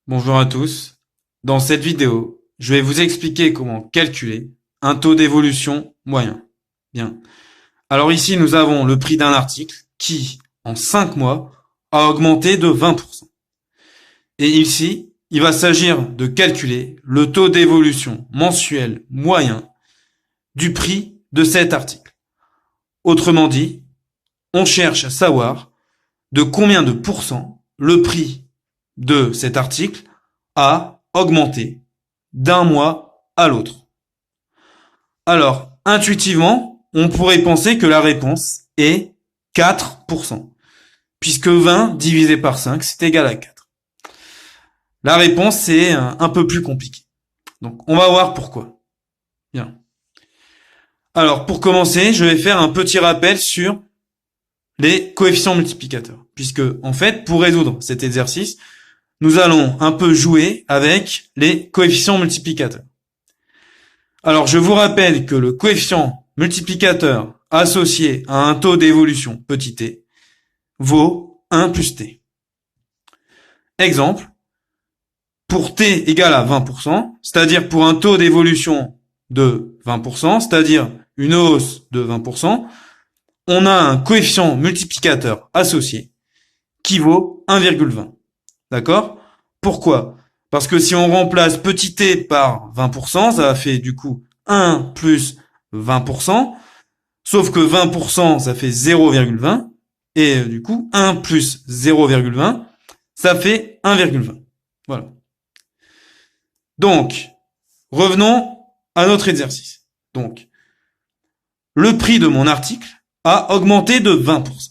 Bonjour à tous. Dans cette vidéo, je vais vous expliquer comment calculer un taux d'évolution moyen. Bien. Alors ici, nous avons le prix d'un article qui, en 5 mois, a augmenté de 20%. Et ici, il va s'agir de calculer le taux d'évolution mensuel moyen du prix de cet article. Autrement dit, on cherche à savoir de combien de pourcents le prix de cet article a augmenté d'un mois à l'autre. Alors, intuitivement, on pourrait penser que la réponse est 4%, puisque 20 divisé par 5, c'est égal à 4. La réponse est un peu plus compliquée. Donc, on va voir pourquoi. Bien. Alors, pour commencer, je vais faire un petit rappel sur les coefficients multiplicateurs, puisque, en fait, pour résoudre cet exercice, nous allons un peu jouer avec les coefficients multiplicateurs. Alors, je vous rappelle que le coefficient multiplicateur associé à un taux d'évolution petit t vaut 1 plus t. Exemple, pour t égale à 20%, c'est-à-dire pour un taux d'évolution de 20%, c'est-à-dire une hausse de 20%, on a un coefficient multiplicateur associé qui vaut 1,20. D'accord? Pourquoi? Parce que si on remplace petit t par 20%, ça va faire du coup 1 plus 20%, sauf que 20%, ça fait 0,20, et du coup, 1 plus 0,20, ça fait 1,20. Voilà. Donc, revenons à notre exercice. Donc, le prix de mon article a augmenté de 20%.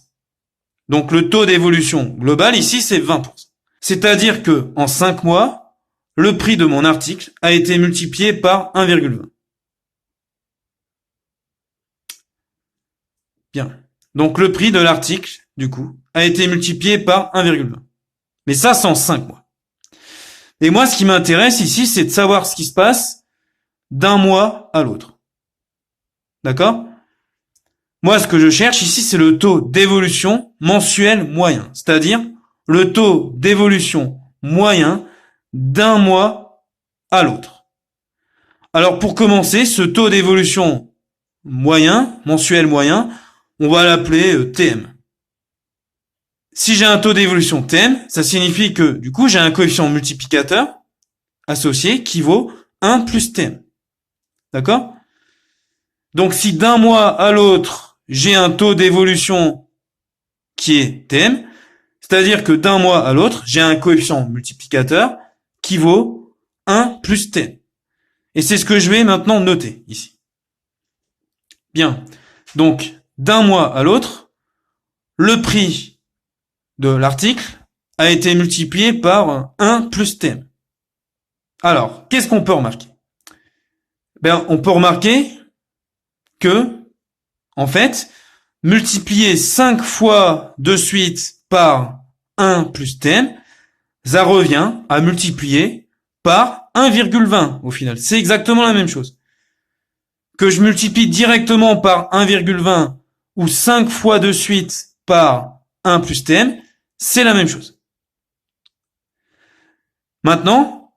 Donc, le taux d'évolution global ici, c'est 20%. C'est-à-dire que, en 5 mois, le prix de mon article a été multiplié par 1,20. Bien. Donc, le prix de l'article, du coup, a été multiplié par 1,20. Mais ça, c'est en 5 mois. Et moi, ce qui m'intéresse ici, c'est de savoir ce qui se passe d'un mois à l'autre. D'accord? Moi, ce que je cherche ici, c'est le taux d'évolution mensuel moyen. C'est-à-dire le taux d'évolution moyen d'un mois à l'autre. Alors, pour commencer, ce taux d'évolution moyen, mensuel moyen, on va l'appeler TM. Si j'ai un taux d'évolution TM, ça signifie que, du coup, j'ai un coefficient multiplicateur associé qui vaut 1 plus TM. D'accord? Donc, si d'un mois à l'autre, j'ai un taux d'évolution qui est TM, c'est-à-dire que d'un mois à l'autre, j'ai un coefficient multiplicateur qui vaut 1 plus TM. Et c'est ce que je vais maintenant noter ici. Bien. Donc, d'un mois à l'autre, le prix de l'article a été multiplié par 1 plus TM. Alors, qu'est-ce qu'on peut remarquer? On peut remarquer que, en fait, multiplier 5 fois de suite par 1 plus TM, ça revient à multiplier par 1,20 au final. C'est exactement la même chose. Que je multiplie directement par 1,20 ou 5 fois de suite par 1 plus TM, c'est la même chose. Maintenant,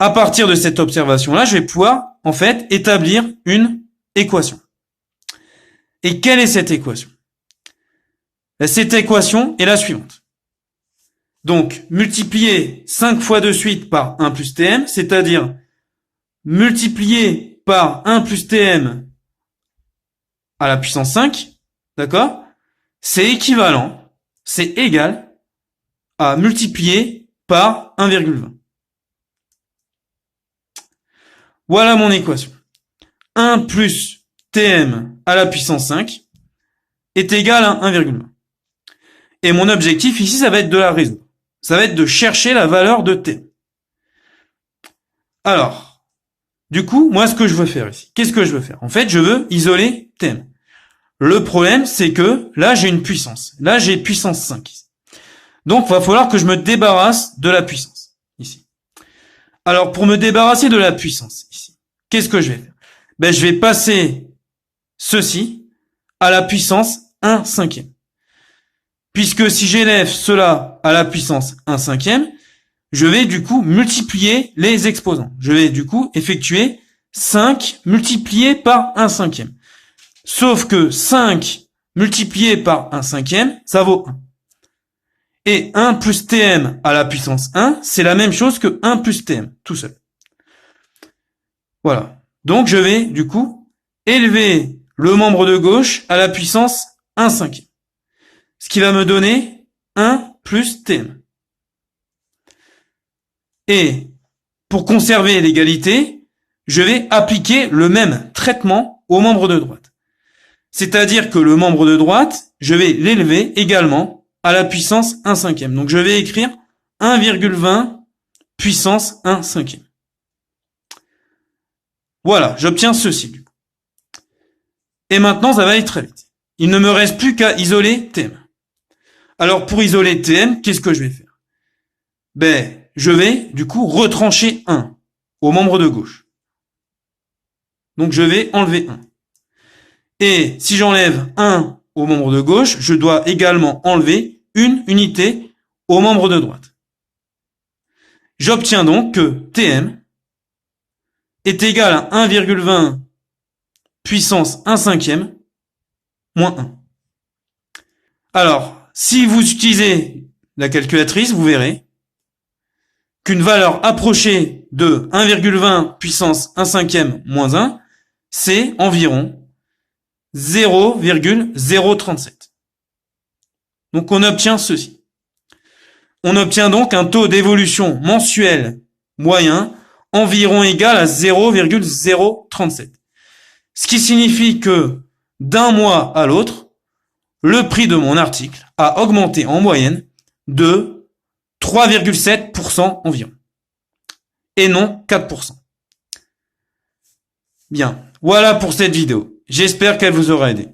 à partir de cette observation-là, je vais pouvoir, en fait, établir une équation. Et quelle est cette équation? Cette équation est la suivante. Donc, multiplier 5 fois de suite par 1 plus TM, c'est-à-dire multiplier par 1 plus TM à la puissance 5, d'accord? C'est équivalent, c'est égal à multiplier par 1,20. Voilà mon équation. 1 plus TM à la puissance 5 est égal à 1,20. Et mon objectif ici, ça va être de la résoudre. Ça va être de chercher la valeur de T. Alors, du coup, moi, ce que je veux faire ici, qu'est-ce que je veux faire? En fait, je veux isoler Tm. Le problème, c'est que là, j'ai une puissance. Là, j'ai puissance 5 ici. Donc, il va falloir que je me débarrasse de la puissance ici. Alors, pour me débarrasser de la puissance ici, qu'est-ce que je vais faire? Je vais passer ceci à la puissance 1 cinquième. Puisque si j'élève cela à la puissance 1 cinquième, je vais du coup multiplier les exposants. Je vais du coup effectuer 5 multiplié par 1/5. Sauf que 5 multiplié par 1/5, ça vaut 1. Et 1 plus tm à la puissance 1, c'est la même chose que 1 plus tm, tout seul. Voilà. Donc je vais du coup élever le membre de gauche à la puissance 1/5. Ce qui va me donner 1 plus tm. Et pour conserver l'égalité, je vais appliquer le même traitement au membre de droite. C'est-à-dire que le membre de droite, je vais l'élever également à la puissance 1/5. Donc je vais écrire 1,20 puissance 1/5. Voilà, j'obtiens ceci. Et maintenant, ça va aller très vite. Il ne me reste plus qu'à isoler Tm. Alors pour isoler Tm, qu'est-ce que je vais faire? Je vais du coup retrancher 1 au membre de gauche. Donc je vais enlever 1. Et si j'enlève 1 au membre de gauche, je dois également enlever une unité au membre de droite. J'obtiens donc que Tm est égal à 1,20 puissance 1/5 moins 1. Alors, si vous utilisez la calculatrice, vous verrez qu'une valeur approchée de 1,20 puissance 1/5 moins 1, c'est environ 0,037. Donc on obtient ceci. On obtient donc un taux d'évolution mensuel moyen environ égal à 0,037. Ce qui signifie que d'un mois à l'autre, le prix de mon article a augmenté en moyenne de 3,7% environ. Et non 4%. Bien, voilà pour cette vidéo. J'espère qu'elle vous aura aidé.